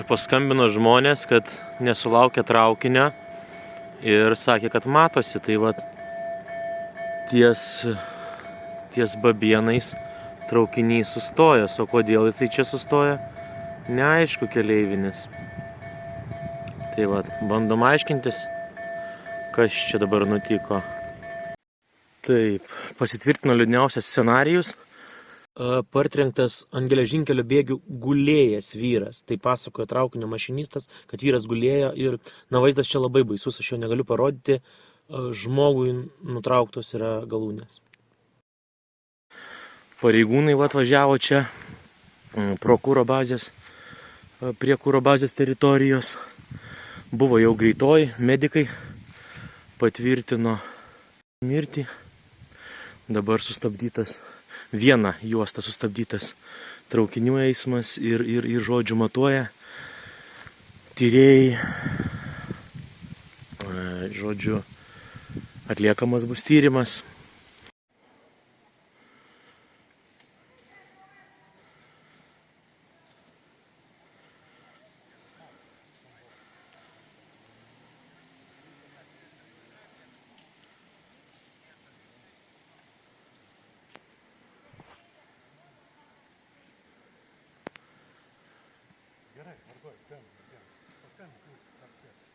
paskambino žmonės, kad nesulaukia traukinio ir sakė, kad matosi. Tai vat ties Babienais traukinys sustojęs, o kodėl jisai čia sustoja, neaišku, keleivinis. Tai vat, bandom aiškintis, kas čia dabar nutiko. Taip, pasitvirtino liūdniausias scenarijus. Partrenktas ant geležinkelio bėgių gulėjęs vyras. Tai pasakojo traukinio mašinistas, kad vyras gulėjo ir vaizdas čia labai baisus, aš jo negaliu parodyti. Žmogui nutrauktos yra galūnės. Pareigūnai atvažiavo čia pro kuro bazės, prie kuro bazės teritorijos. Buvo jau greitoji, medikai patvirtino mirtį. Dabar sustabdytas, viena juosta sustabdytas traukinių eismas ir žodžiu matuoja tyrėjai. Žodžiu, atliekamas bus tyrimas. Gerai, vardu, skambink.